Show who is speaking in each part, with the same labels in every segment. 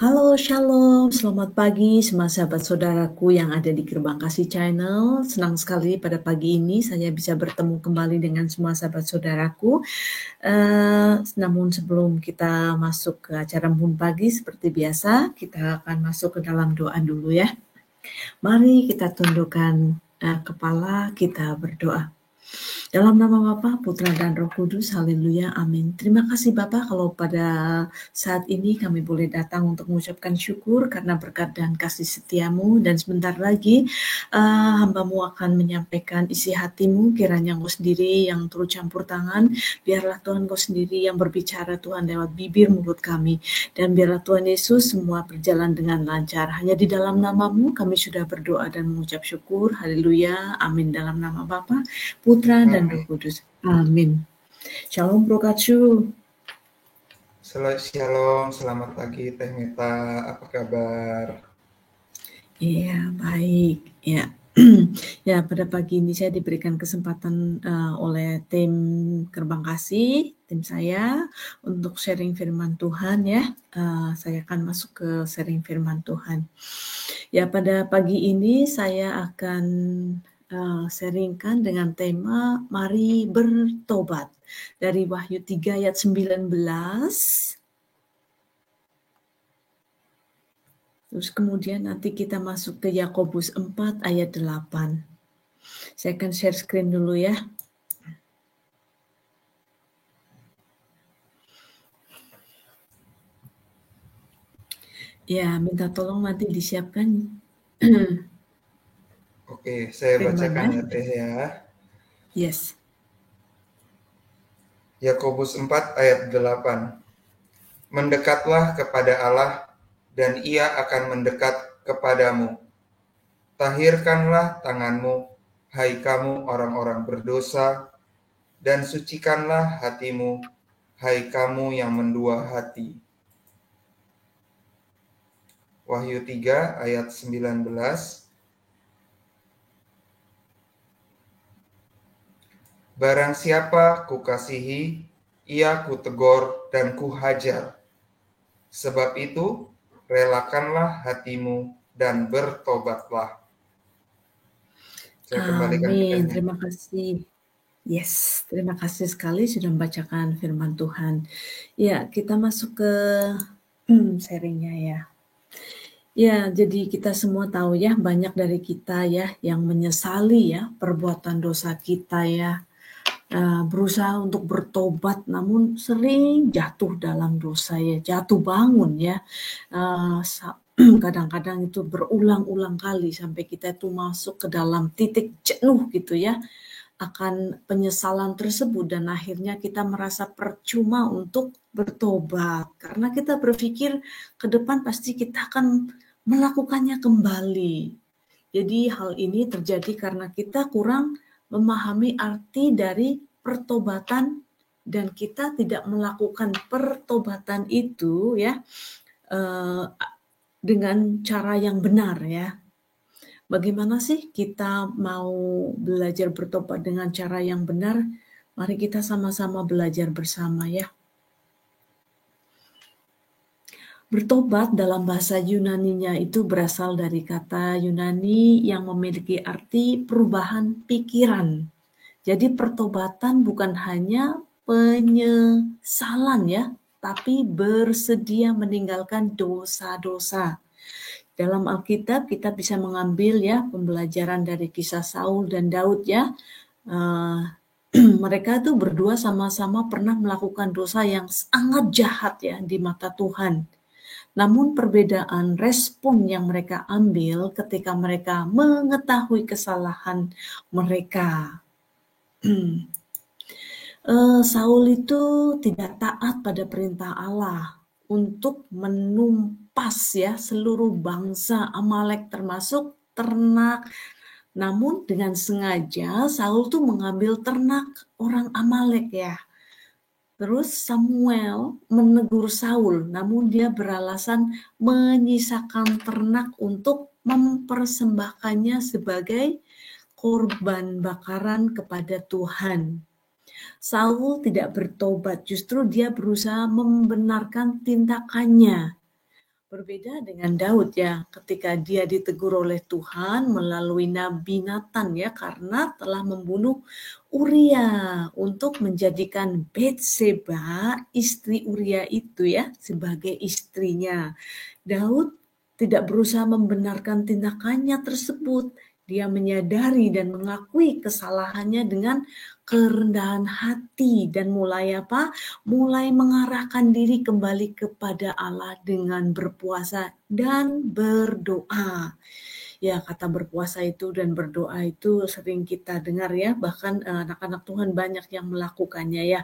Speaker 1: Halo, shalom, selamat pagi semua sahabat saudaraku yang ada di Gerbang Kasih Channel. Senang sekali pada pagi ini saya bisa bertemu kembali dengan semua sahabat saudaraku. Namun sebelum kita masuk ke acara Embun Pagi seperti biasa, kita akan masuk ke dalam doa dulu ya. Mari kita tundukkan kepala, kita berdoa. Dalam nama Bapa, Putra dan Roh Kudus, haleluya, amin. Terima kasih Bapa kalau pada saat ini kami boleh datang untuk mengucapkan syukur karena berkat dan kasih setiamu, dan sebentar lagi hamba-Mu akan menyampaikan isi hatimu, kiranya Engkau sendiri yang turut campur tangan, biarlah Tuhan Engkau sendiri yang berbicara Tuhan lewat bibir mulut kami, dan biarlah Tuhan Yesus semua berjalan dengan lancar. Hanya di dalam nama-Mu kami sudah berdoa dan mengucap syukur, haleluya, amin. Dalam nama Bapa, Putra dan Roh Kudus. Amin. Shalom Bro Katsu.
Speaker 2: Shalom, selamat pagi Teh Meta, apa kabar?
Speaker 1: Iya, baik. Ya. Ya, pada pagi ini saya diberikan kesempatan oleh tim Gerbang Kasih, tim saya, untuk sharing firman Tuhan ya. Saya akan masuk ke sharing firman Tuhan. Ya, pada pagi ini saya akan sharingkan dengan tema Mari Bertobat dari Wahyu 3 ayat 19. Terus kemudian nanti kita masuk ke Yakobus 4 ayat 8. Saya akan share screen dulu ya. Ya, minta tolong nanti disiapkan.
Speaker 2: Oke, saya bacakan ya Teh ya.
Speaker 1: Yes.
Speaker 2: Yakobus 4 ayat 8. Mendekatlah kepada Allah dan Ia akan mendekat kepadamu. Tahirkanlah tanganmu, hai kamu orang-orang berdosa, dan sucikanlah hatimu, hai kamu yang mendua hati. Wahyu 3 ayat 19. Barang siapa kukasihi, ia kutegur dan kuhajar. Sebab itu, relakanlah hatimu dan bertobatlah. Saya kembalikan ke
Speaker 1: Amin. Terima kasih. Yes, terima kasih sekali sudah membacakan firman Tuhan. Ya, kita masuk ke sharingnya ya. Ya, jadi kita semua tahu ya, banyak dari kita ya yang menyesali ya perbuatan dosa kita ya. Berusaha untuk bertobat namun sering jatuh dalam dosa ya, jatuh bangun ya. Kadang-kadang itu berulang-ulang kali sampai kita itu masuk ke dalam titik jenuh gitu ya akan penyesalan tersebut, dan akhirnya kita merasa percuma untuk bertobat karena kita berpikir ke depan pasti kita akan melakukannya kembali. Jadi hal ini terjadi karena kita kurang memahami arti dari pertobatan dan kita tidak melakukan pertobatan itu ya dengan cara yang benar ya. Bagaimana sih kita mau belajar bertobat dengan cara yang benar? Mari kita sama-sama belajar bersama ya. Bertobat dalam bahasa Yunaninya itu berasal dari kata Yunani yang memiliki arti perubahan pikiran. Jadi pertobatan bukan hanya penyesalan ya, tapi bersedia meninggalkan dosa-dosa. Dalam Alkitab kita bisa mengambil ya pembelajaran dari kisah Saul dan Daud ya. Mereka tuh berdua sama-sama pernah melakukan dosa yang sangat jahat ya di mata Tuhan. Namun perbedaan respon yang mereka ambil ketika mereka mengetahui kesalahan mereka. Saul itu tidak taat pada perintah Allah untuk menumpas ya seluruh bangsa Amalek termasuk ternak. Namun dengan sengaja Saul tuh mengambil ternak orang Amalek ya. Terus Samuel menegur Saul, namun dia beralasan menyisakan ternak untuk mempersembahkannya sebagai korban bakaran kepada Tuhan. Saul tidak bertobat, justru dia berusaha membenarkan tindakannya. Berbeda dengan Daud ya, ketika dia ditegur oleh Tuhan melalui Nabi Nathan ya, karena telah membunuh Uria untuk menjadikan Batseba, istri Uria itu ya, sebagai istrinya. Daud tidak berusaha membenarkan tindakannya tersebut. Dia menyadari dan mengakui kesalahannya dengan kerendahan hati dan mulai mulai mengarahkan diri kembali kepada Allah dengan berpuasa dan berdoa. Ya, kata berpuasa itu dan berdoa itu sering kita dengar ya, bahkan anak-anak Tuhan banyak yang melakukannya ya.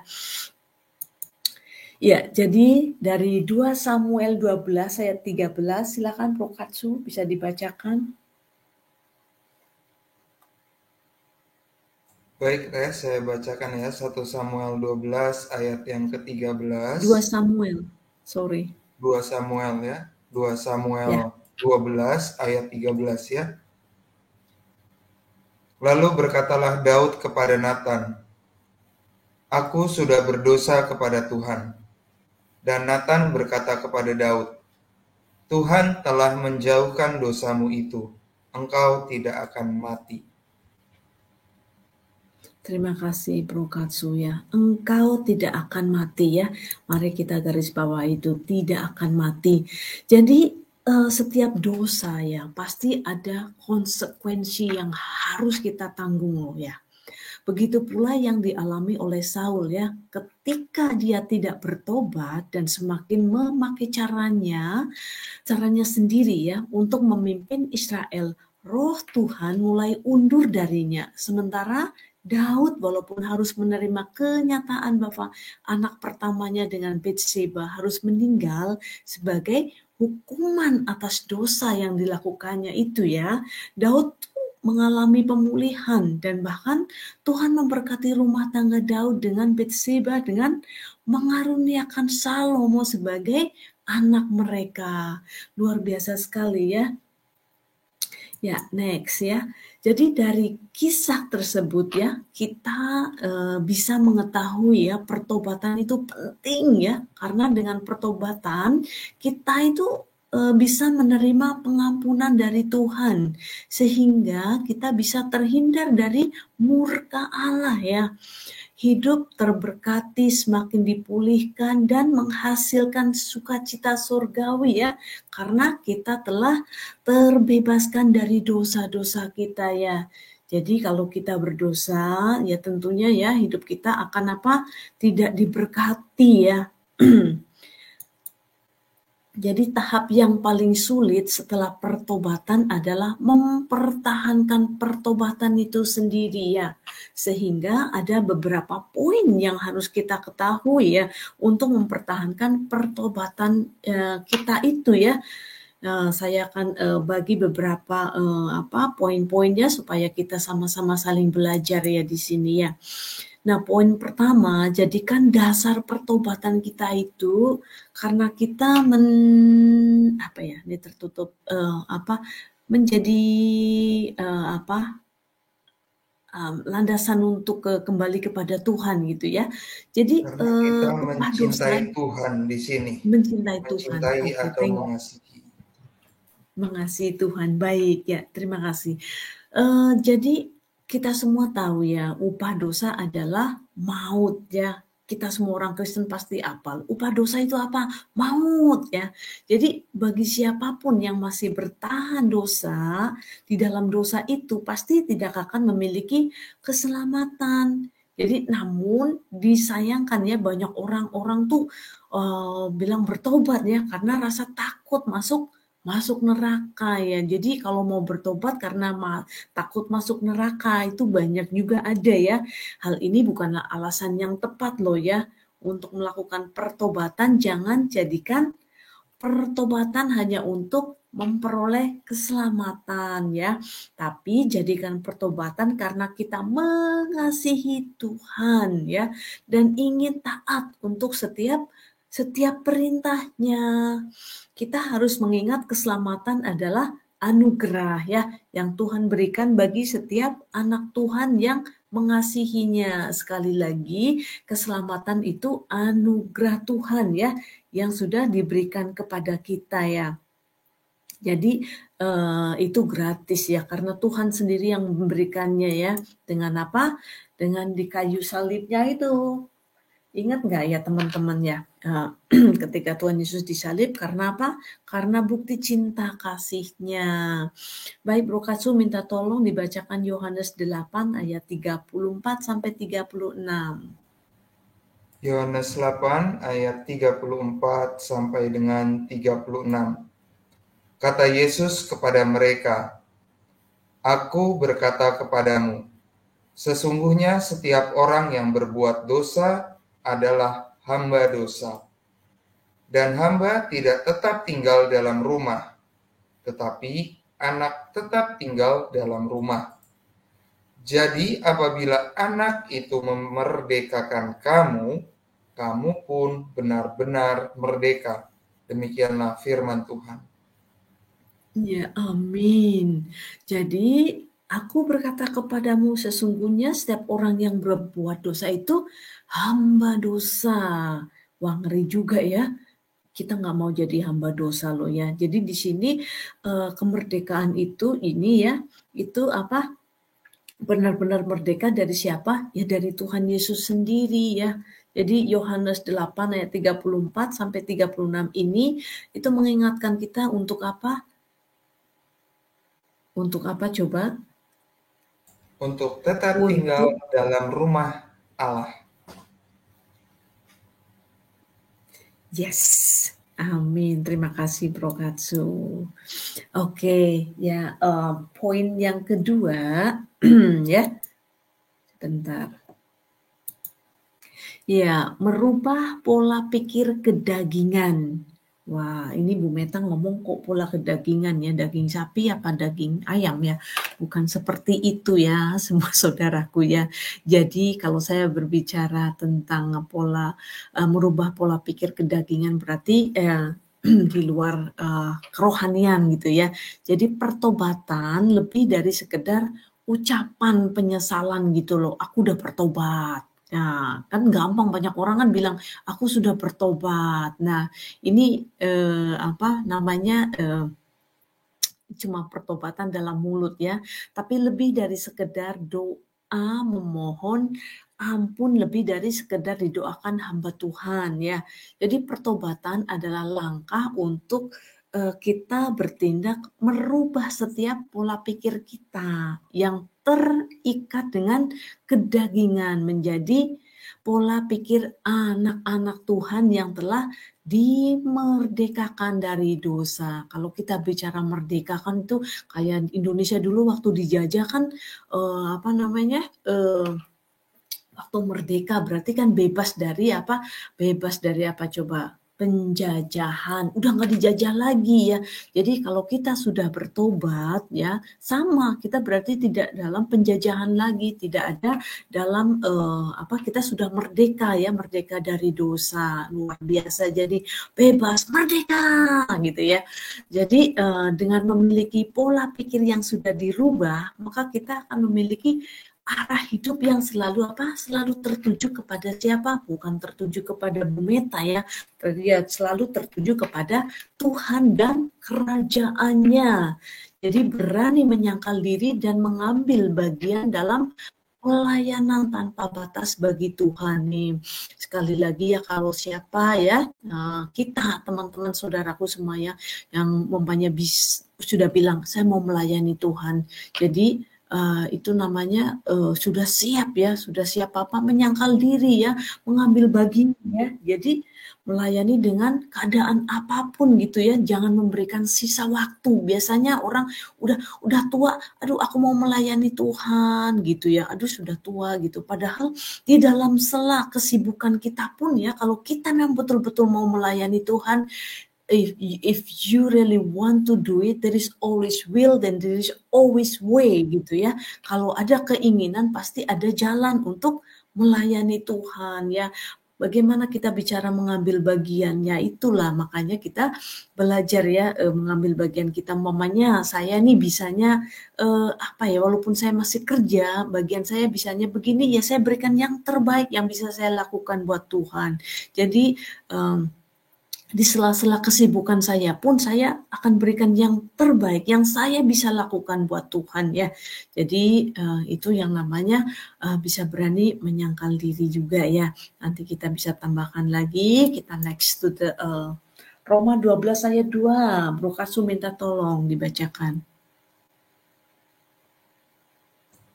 Speaker 1: Ya, jadi dari 2 Samuel 12 ayat 13, silakan Pro Katsu bisa dibacakan.
Speaker 2: Baik, saya bacakan ya 1 Samuel 12 ayat yang ke-13.
Speaker 1: 2 Samuel, sorry.
Speaker 2: 2 Samuel ya. 2 Samuel
Speaker 1: Ya.
Speaker 2: 12 ayat 13 ya. Lalu berkatalah Daud kepada Nathan, "Aku sudah berdosa kepada Tuhan." Dan Nathan berkata kepada Daud, "Tuhan telah menjauhkan dosamu itu. Engkau tidak akan mati."
Speaker 1: Terima kasih Bro Katsu ya. Engkau tidak akan mati ya. Mari kita garis bawah itu, tidak akan mati. Jadi setiap dosa ya pasti ada konsekuensi yang harus kita tanggung loh ya. Begitu pula yang dialami oleh Saul ya, ketika dia tidak bertobat dan semakin memakai caranya sendiri ya untuk memimpin Israel, roh Tuhan mulai undur darinya. Sementara Daud walaupun harus menerima kenyataan bahwa anak pertamanya dengan Batseba harus meninggal sebagai hukuman atas dosa yang dilakukannya itu ya, Daud mengalami pemulihan dan bahkan Tuhan memberkati rumah tangga Daud dengan Batseba dengan mengaruniakan Salomo sebagai anak mereka. Luar biasa sekali ya. Ya, next ya. Jadi dari kisah tersebut ya, kita bisa mengetahui ya pertobatan itu penting ya, karena dengan pertobatan kita itu bisa menerima pengampunan dari Tuhan, sehingga kita bisa terhindar dari murka Allah ya. Hidup terberkati, semakin dipulihkan dan menghasilkan sukacita surgawi ya, karena kita telah terbebaskan dari dosa-dosa kita ya. Jadi kalau kita berdosa ya tentunya ya hidup kita akan tidak diberkati ya. Jadi tahap yang paling sulit setelah pertobatan adalah mempertahankan pertobatan itu sendiri ya. Sehingga ada beberapa poin yang harus kita ketahui ya untuk mempertahankan pertobatan kita itu ya. Saya akan bagi beberapa poin-poinnya supaya kita sama-sama saling belajar ya di sini ya. Nah, poin pertama, jadikan dasar pertobatan kita itu karena kita ini tertutup menjadi landasan untuk kembali kepada Tuhan gitu ya. Jadi
Speaker 2: Karena kita
Speaker 1: upah dosa
Speaker 2: mencintai Tuhan di sini.
Speaker 1: mencintai Tuhan.
Speaker 2: Mencintai
Speaker 1: Oke,
Speaker 2: atau mengasihi.
Speaker 1: mengasihi Tuhan. Baik ya, terima kasih. Jadi kita semua tahu ya, upah dosa adalah maut ya. Kita semua orang Kristen pasti hafal. Upah dosa itu apa? Maut ya. Jadi bagi siapapun yang masih bertahan dosa, di dalam dosa itu pasti tidak akan memiliki keselamatan. Jadi namun disayangkan ya banyak orang-orang tuh bilang bertobat ya karena rasa takut masuk neraka ya. Jadi kalau mau bertobat karena takut masuk neraka itu banyak juga ada ya. Hal ini bukanlah alasan yang tepat loh ya. Untuk melakukan pertobatan jangan jadikan pertobatan hanya untuk memperoleh keselamatan ya. Tapi jadikan pertobatan karena kita mengasihi Tuhan ya dan ingin taat untuk setiap perintahnya. Kita harus mengingat keselamatan adalah anugerah ya yang Tuhan berikan bagi setiap anak Tuhan yang mengasihinya. Sekali lagi, keselamatan itu anugerah Tuhan ya, yang sudah diberikan kepada kita ya. Jadi itu gratis ya, karena Tuhan sendiri yang memberikannya ya. Dengan apa? Dengan di kayu salibnya itu. Ingat nggak ya teman-teman ya, ketika Tuhan Yesus disalib karena apa? Karena bukti cinta kasih-Nya. Baik, Bro Katsu minta tolong dibacakan Yohanes 8 ayat 34 sampai 36.
Speaker 2: Yohanes 8 ayat 34 sampai dengan 36. Kata Yesus kepada mereka, "Aku berkata kepadamu, sesungguhnya setiap orang yang berbuat dosa adalah hamba dosa. Dan hamba tidak tetap tinggal dalam rumah, tetapi anak tetap tinggal dalam rumah. Jadi apabila anak itu memerdekakan kamu, kamu pun benar-benar merdeka." Demikianlah firman Tuhan.
Speaker 1: Ya, amin. Jadi, aku berkata kepadamu, sesungguhnya setiap orang yang berbuat dosa itu hamba dosa. Wah, ngeri juga ya. Kita nggak mau jadi hamba dosa loh ya. Jadi di sini kemerdekaan itu ini ya, itu apa? Benar-benar merdeka dari siapa? Ya dari Tuhan Yesus sendiri ya. Jadi Yohanes 8 ayat 34 sampai 36 ini itu mengingatkan kita untuk apa? Untuk apa coba?
Speaker 2: Untuk tetap tinggal dalam rumah Allah.
Speaker 1: Yes, amin. Terima kasih Bro Katsu. Oke, ya poin yang kedua ya. Bentar. Ya, merubah pola pikir kedagingan. Wah, ini Bu Meta ngomong kok pola kedagingan ya, daging sapi apa daging ayam ya. Bukan seperti itu ya semua saudaraku ya. Jadi kalau saya berbicara tentang merubah pola pikir kedagingan berarti di luar kerohanian gitu ya. Jadi pertobatan lebih dari sekedar ucapan penyesalan gitu loh. Aku udah bertobat. Nah, kan gampang, banyak orang kan bilang, aku sudah bertobat. Nah, ini apa namanya, cuma pertobatan dalam mulut ya, tapi lebih dari sekedar doa memohon ampun, lebih dari sekedar didoakan hamba Tuhan ya. Jadi pertobatan adalah langkah untuk kita bertindak merubah setiap pola pikir kita yang terikat dengan kedagingan menjadi pola pikir anak-anak Tuhan yang telah dimerdekakan dari dosa. Kalau kita bicara merdeka kan itu kayak Indonesia dulu waktu dijajah kan apa namanya waktu merdeka berarti kan bebas dari apa? Bebas dari apa coba? Penjajahan. Udah nggak dijajah lagi ya. Jadi kalau kita sudah bertobat ya, sama kita berarti tidak dalam penjajahan lagi, tidak ada dalam apa kita sudah merdeka ya, merdeka dari dosa. Luar biasa. Jadi bebas, merdeka gitu ya. Jadi dengan memiliki pola pikir yang sudah dirubah, maka kita akan memiliki arah hidup yang selalu apa? Selalu tertuju kepada siapa? Bukan tertuju kepada Bu Meta ya. Selalu tertuju kepada Tuhan dan kerajaannya. Jadi berani menyangkal diri dan mengambil bagian dalam pelayanan tanpa batas bagi Tuhan nih. Sekali lagi ya kalau siapa ya, kita teman-teman saudaraku semua ya, yang umpamanya sudah bilang saya mau melayani Tuhan. Jadi itu namanya sudah siap ya, sudah siap apa menyangkal diri ya, mengambil bagian ya. Jadi melayani dengan keadaan apapun gitu ya, jangan memberikan sisa waktu. Biasanya orang udah tua, aduh aku mau melayani Tuhan gitu ya, aduh sudah tua gitu. Padahal di dalam sela kesibukan kita pun ya, kalau kita memang betul-betul mau melayani Tuhan, if you really want to do it, there is always will dan there is always way gitu ya. Kalau ada keinginan pasti ada jalan untuk melayani Tuhan ya. bagaimana kita bicara mengambil bagiannya, itulah makanya kita belajar ya, mengambil bagian kita. Umpamanya saya nih bisanya, apa ya, walaupun saya masih kerja, bagian saya bisanya begini, ya saya berikan yang terbaik yang bisa saya lakukan buat Tuhan. Jadi, di sela-sela kesibukan saya pun saya akan berikan yang terbaik yang saya bisa lakukan buat Tuhan ya. Jadi itu yang namanya bisa berani menyangkal diri juga ya. Nanti kita bisa tambahkan lagi, kita next to the Roma 12 ayat 2. Bro Kasu minta tolong dibacakan.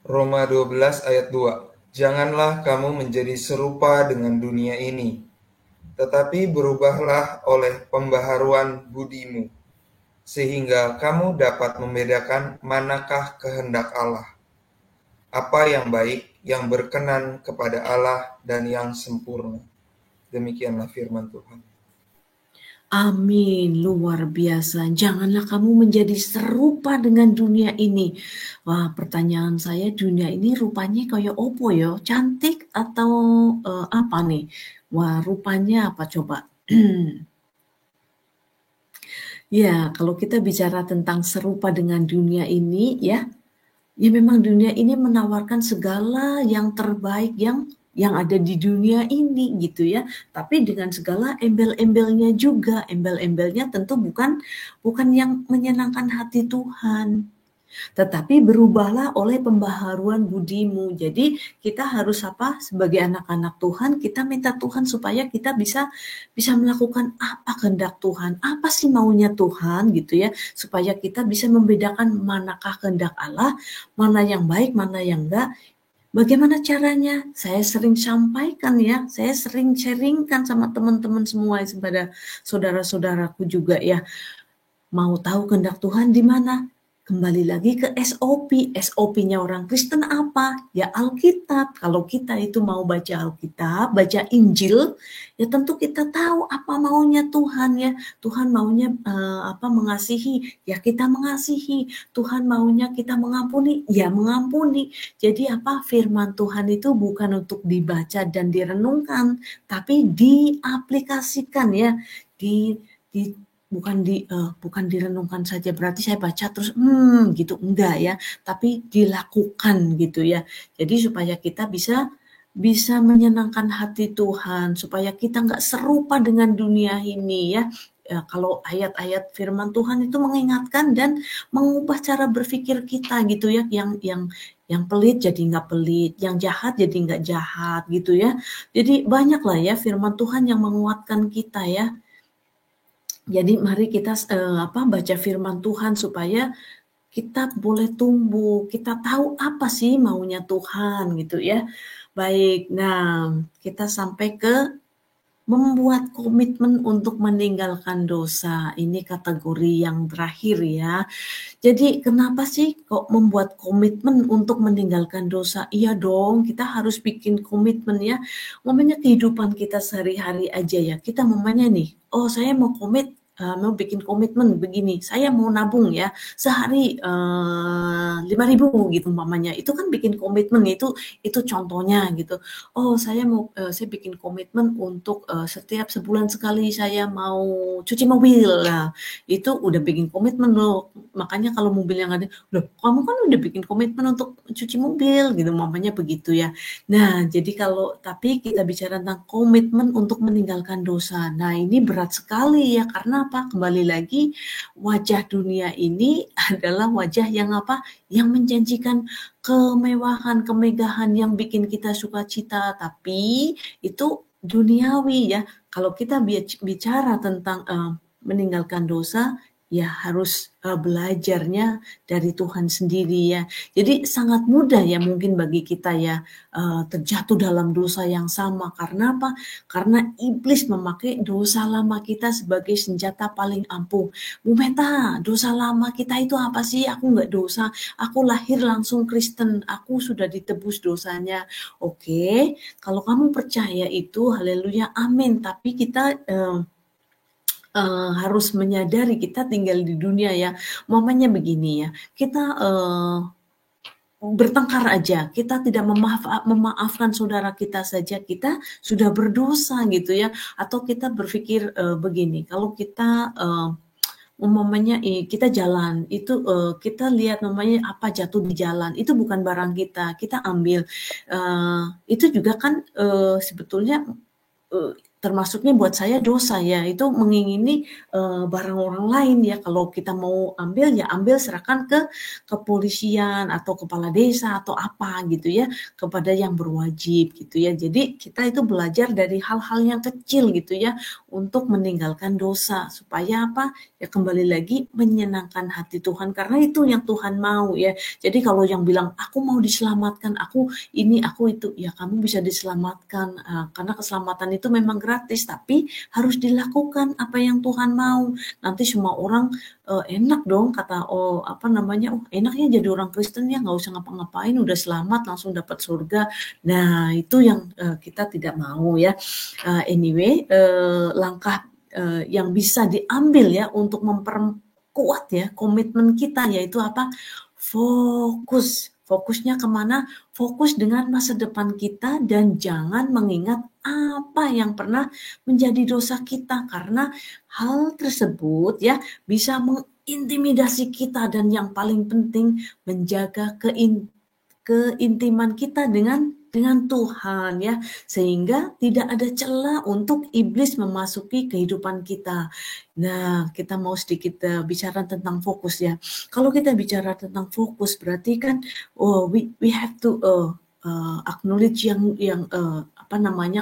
Speaker 2: Roma 12 ayat 2. Janganlah kamu menjadi serupa dengan dunia ini, tetapi berubahlah oleh pembaharuan budimu, sehingga kamu dapat membedakan manakah kehendak Allah, apa yang baik, yang berkenan kepada Allah, dan yang sempurna. Demikianlah firman Tuhan.
Speaker 1: Amin, luar biasa. Janganlah kamu menjadi serupa dengan dunia ini. Wah, pertanyaan saya, dunia ini rupanya kayak opo ya? Cantik atau apa nih? Wah, rupanya apa coba? Ya, kalau kita bicara tentang serupa dengan dunia ini ya, ya memang dunia ini menawarkan segala yang terbaik yang ada di dunia ini gitu ya. Tapi dengan segala embel-embelnya juga. Embel-embelnya tentu bukan yang menyenangkan hati Tuhan. Tetapi berubahlah oleh pembaharuan budimu. Jadi kita harus apa? Sebagai anak-anak Tuhan, kita minta Tuhan supaya kita bisa melakukan apa kehendak Tuhan, apa sih maunya Tuhan gitu ya, supaya kita bisa membedakan manakah kehendak Allah, mana yang baik, mana yang enggak. Bagaimana caranya? Saya sering sampaikan ya, saya sering sharingkan sama teman-teman semua, kepada saudara-saudaraku juga ya. Mau tahu kehendak Tuhan di mana? Kembali lagi ke SOP. SOP-nya orang Kristen apa? Ya Alkitab. Kalau kita itu mau baca Alkitab, baca Injil, ya tentu kita tahu apa maunya Tuhan ya. Tuhan maunya mengasihi, ya kita mengasihi. Tuhan maunya kita mengampuni, ya mengampuni. Jadi apa? Firman Tuhan itu bukan untuk dibaca dan direnungkan, tapi diaplikasikan ya. Bukan direnungkan saja, berarti saya baca terus gitu, enggak ya, tapi dilakukan gitu ya. Jadi supaya kita bisa menyenangkan hati Tuhan, supaya kita enggak serupa dengan dunia ini ya. Kalau ayat-ayat firman Tuhan itu mengingatkan dan mengubah cara berpikir kita gitu ya, yang pelit jadi enggak pelit, yang jahat jadi enggak jahat gitu ya. Jadi banyaklah ya firman Tuhan yang menguatkan kita ya. Jadi mari kita baca firman Tuhan supaya kita boleh tumbuh, kita tahu apa sih maunya Tuhan gitu ya. Baik, nah kita sampai ke membuat komitmen untuk meninggalkan dosa. Ini kategori yang terakhir ya. Jadi kenapa sih kok membuat komitmen untuk meninggalkan dosa? Iya dong, kita harus bikin komitmen ya. Momennya kehidupan kita sehari-hari aja ya. Kita momennya nih, oh saya mau mau bikin komitmen begini, saya mau nabung ya sehari 5.000 gitu umpamanya. Itu kan bikin komitmen, itu contohnya gitu. Oh saya bikin komitmen untuk setiap sebulan sekali saya mau cuci mobil. Nah, itu udah bikin komitmen loh. Makanya kalau mobil yang ada, loh kamu kan udah bikin komitmen untuk cuci mobil gitu, umpamanya begitu ya. Nah, jadi tapi kita bicara tentang komitmen untuk meninggalkan dosa. Nah, ini berat sekali ya, karena apa? Kembali lagi, wajah dunia ini adalah wajah yang apa? Yang menjanjikan kemewahan, kemegahan yang bikin kita sukacita, tapi itu duniawi ya. Kalau kita bicara tentang meninggalkan dosa, ya harus belajarnya dari Tuhan sendiri ya. Jadi sangat mudah ya mungkin bagi kita ya terjatuh dalam dosa yang sama. Karena apa? Karena iblis memakai dosa lama kita sebagai senjata paling ampuh. Bu Meta, dosa lama kita itu apa sih? Aku nggak dosa. Aku lahir langsung Kristen. Aku sudah ditebus dosanya. Oke, kalau kamu percaya itu, haleluya, amin. Tapi kita harus menyadari kita tinggal di dunia ya. Momennya begini ya, kita bertengkar aja, kita tidak memaafkan saudara kita saja, kita sudah berdosa gitu ya. Atau kita berpikir begini, kalau kita umpamanya kita jalan itu kita lihat namanya apa jatuh di jalan, itu bukan barang kita, kita ambil. Itu juga kan sebetulnya termasuknya buat saya dosa ya, itu mengingini barang orang lain ya. Kalau kita mau ambil ya ambil, serahkan ke kepolisian atau kepala desa atau apa gitu ya, kepada yang berwajib gitu ya. Jadi kita itu belajar dari hal-hal yang kecil gitu ya, untuk meninggalkan dosa, supaya apa ya, kembali lagi menyenangkan hati Tuhan, karena itu yang Tuhan mau ya. Jadi kalau yang bilang aku mau diselamatkan, aku ini aku itu, ya kamu bisa diselamatkan karena keselamatan itu memang gratis, tapi harus dilakukan apa yang Tuhan mau. Nanti semua orang enak dong kata enaknya jadi orang Kristen ya, nggak usah ngapa-ngapain udah selamat langsung dapat surga. Nah itu yang kita tidak mau ya. Anyway, langkah yang bisa diambil ya untuk memperkuat ya komitmen kita, yaitu apa? Fokusnya kemana? Fokus dengan masa depan kita, dan jangan mengingat apa yang pernah menjadi dosa kita, karena hal tersebut ya bisa mengintimidasi kita, dan yang paling penting menjaga keintiman kita dengan Tuhan ya, sehingga tidak ada celah untuk iblis memasuki kehidupan kita. Nah, kita mau sedikit bicara tentang fokus ya. Kalau kita bicara tentang fokus, berarti kan we have to acknowledge yang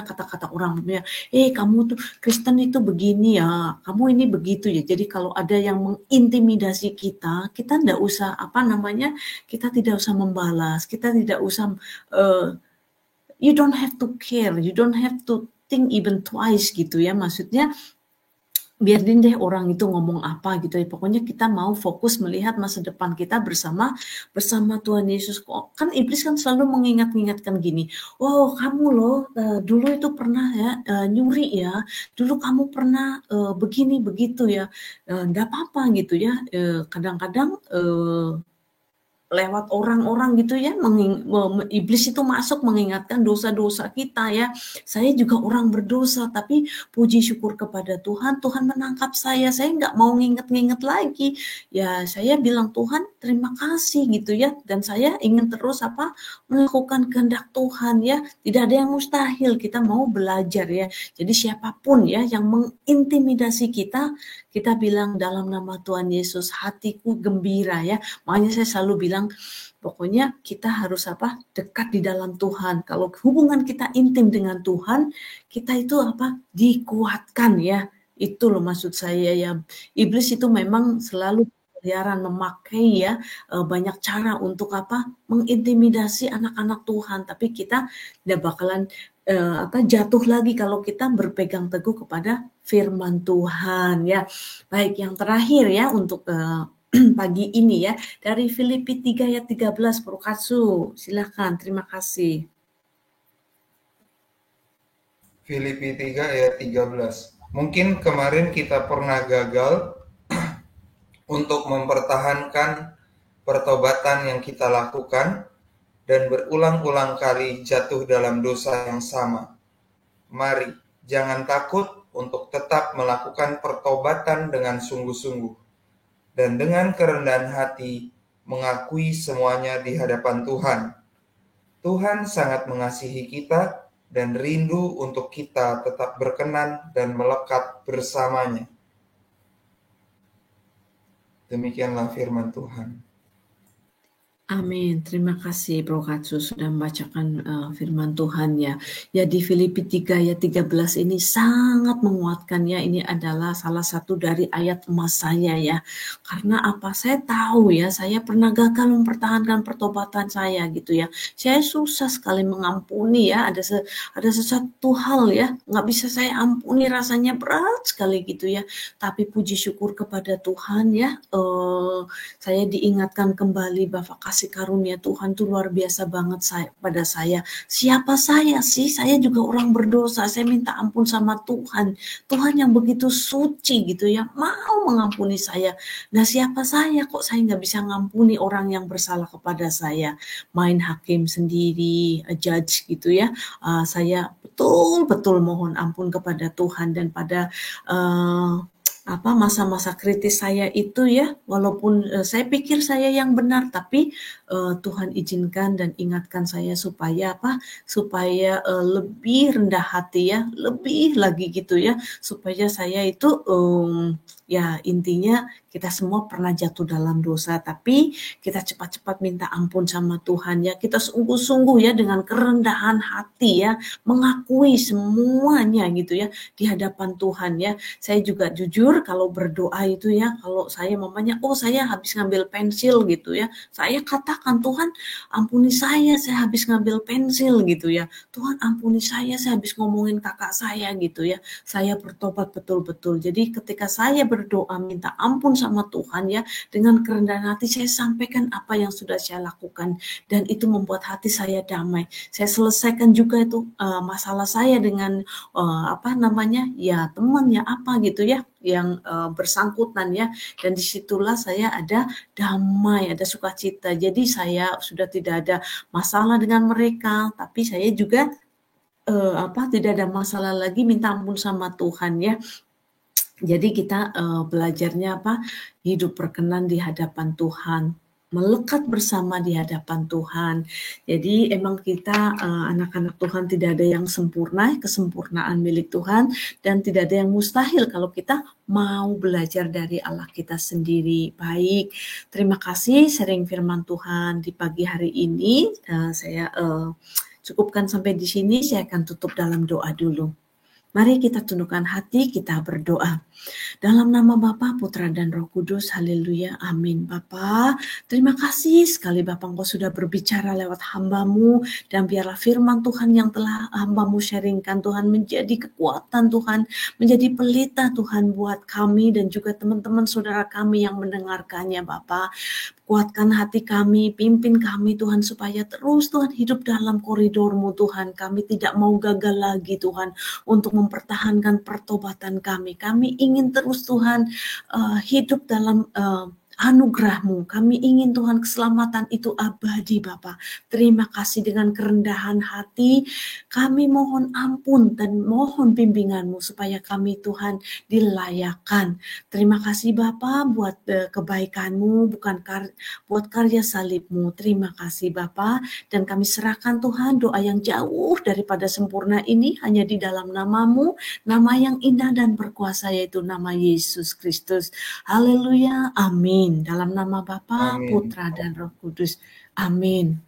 Speaker 1: kata-kata orang ya, kamu tuh Kristen itu begini ya, kamu ini begitu ya. Jadi kalau ada yang mengintimidasi kita tidak usah kita tidak usah membalas, kita tidak usah you don't have to care, you don't have to think even twice gitu ya. Maksudnya biarin deh orang itu ngomong apa gitu ya. Pokoknya kita mau fokus melihat masa depan kita bersama Tuhan Yesus. Kan iblis kan selalu mengingatkan gini, oh kamu loh dulu itu pernah ya nyuri ya, dulu kamu pernah begini begitu ya, enggak apa-apa gitu ya. Kadang-kadang lewat orang-orang gitu ya, iblis itu masuk mengingatkan dosa-dosa kita ya. Saya juga orang berdosa, tapi puji syukur kepada Tuhan, Tuhan menangkap saya nggak mau nginget-nginget lagi. Ya saya bilang, Tuhan terima kasih gitu ya, dan saya ingin terus melakukan kehendak Tuhan ya. Tidak ada yang mustahil, kita mau belajar ya. Jadi siapapun ya yang mengintimidasi kita bilang dalam nama Tuhan Yesus, hatiku gembira ya. Makanya saya selalu bilang, pokoknya kita harus dekat di dalam Tuhan. Kalau hubungan kita intim dengan Tuhan, kita itu dikuatkan ya. Itu loh maksud saya ya. Iblis itu memang selalu berkeliaran, memakai ya banyak cara untuk mengintimidasi anak-anak Tuhan. Tapi kita tidak bakalan jatuh lagi kalau kita berpegang teguh kepada firman Tuhan ya. Baik, yang terakhir ya untuk pagi ini ya, dari Filipi 3 ayat 13, Bro Katsu, silakan, terima kasih.
Speaker 2: Filipi 3 ayat 13. Mungkin kemarin kita pernah gagal untuk mempertahankan pertobatan yang kita lakukan dan berulang-ulang kali jatuh dalam dosa yang sama. Mari, jangan takut untuk tetap melakukan pertobatan dengan sungguh-sungguh dan dengan kerendahan hati mengakui semuanya di hadapan Tuhan. Tuhan sangat mengasihi kita dan rindu untuk kita tetap berkenan dan melekat bersamanya. Demikianlah firman Tuhan.
Speaker 1: Amin. Terima kasih Bro Katsu sudah membacakan firman Tuhan ya. Ya, di Filipi 3 ayat 13 ini sangat menguatkan ya. Ini adalah salah satu dari ayat emas saya ya. Karena apa? Saya tahu ya, saya pernah gagal mempertahankan pertobatan saya gitu ya. Saya susah sekali mengampuni ya. Ada sesuatu hal ya, nggak bisa saya ampuni, rasanya berat sekali gitu ya. Tapi puji syukur kepada Tuhan ya. Saya diingatkan kembali bahwa kasih kasih karunia Tuhan tuh luar biasa banget pada saya. Siapa saya sih? Saya juga orang berdosa. Saya minta ampun sama Tuhan. Tuhan yang begitu suci gitu ya, mau mengampuni saya. Nah, siapa saya kok saya nggak bisa ngampuni orang yang bersalah kepada saya? Main hakim sendiri, judge gitu ya. Saya betul-betul mohon ampun kepada Tuhan, dan pada masa-masa kritis saya itu ya, walaupun saya pikir saya yang benar, tapi Tuhan izinkan dan ingatkan saya supaya lebih rendah hati ya, lebih lagi gitu ya, supaya saya itu ya intinya kita semua pernah jatuh dalam dosa, tapi kita cepat-cepat minta ampun sama Tuhan ya, kita sungguh-sungguh ya dengan kerendahan hati ya, mengakui semuanya gitu ya di hadapan Tuhan ya. Saya juga jujur kalau berdoa itu ya, kalau saya mamanya, saya habis ngambil pensil gitu ya, saya katakan, Tuhan ampuni saya habis ngambil pensil gitu ya. Tuhan ampuni saya habis ngomongin kakak saya gitu ya. Saya bertobat betul-betul. Jadi ketika saya berdoa minta ampun sama Tuhan ya, dengan kerendahan hati saya sampaikan apa yang sudah saya lakukan, dan itu membuat hati saya damai. Saya selesaikan juga itu masalah saya dengan ya temannya apa gitu ya, yang bersangkutan ya, dan disitulah saya ada damai, ada sukacita. Jadi saya sudah tidak ada masalah dengan mereka, tapi saya juga tidak ada masalah lagi, minta ampun sama Tuhan ya. Jadi kita belajarnya hidup berkenan di hadapan Tuhan, melekat bersama di hadapan Tuhan. Jadi emang kita anak-anak Tuhan tidak ada yang sempurna, kesempurnaan milik Tuhan, dan tidak ada yang mustahil kalau kita mau belajar dari Allah kita sendiri. Baik, terima kasih sharing firman Tuhan di pagi hari ini. Saya cukupkan sampai di sini. Saya akan tutup dalam doa dulu. Mari kita tundukkan hati, kita berdoa. Dalam nama Bapa, Putra, dan Roh Kudus, haleluya, amin. Bapa, terima kasih sekali Bapa, Engkau sudah berbicara lewat hamba-Mu, dan biarlah firman Tuhan yang telah hamba-Mu sharingkan, Tuhan, menjadi kekuatan Tuhan, menjadi pelita Tuhan buat kami, dan juga teman-teman saudara kami yang mendengarkannya Bapa. Kuatkan hati kami, pimpin kami Tuhan, supaya terus Tuhan hidup dalam koridor-Mu Tuhan. Kami tidak mau gagal lagi Tuhan, untuk mempertahankan pertobatan kami. Kami ingin terus Tuhan hidup dalam anugerah-Mu. Kami ingin Tuhan keselamatan itu abadi Bapa. Terima kasih, dengan kerendahan hati kami mohon ampun dan mohon bimbingan-Mu supaya kami Tuhan dilayakkan. Terima kasih Bapa buat kebaikan-Mu, bukan buat karya salib-Mu. Terima kasih Bapa, dan kami serahkan Tuhan doa yang jauh daripada sempurna ini hanya di dalam nama-Mu, nama yang indah dan berkuasa, yaitu nama Yesus Kristus. Haleluya, amin. Dalam nama Bapa,
Speaker 2: Amin.
Speaker 1: Putra, dan Roh Kudus. Amin.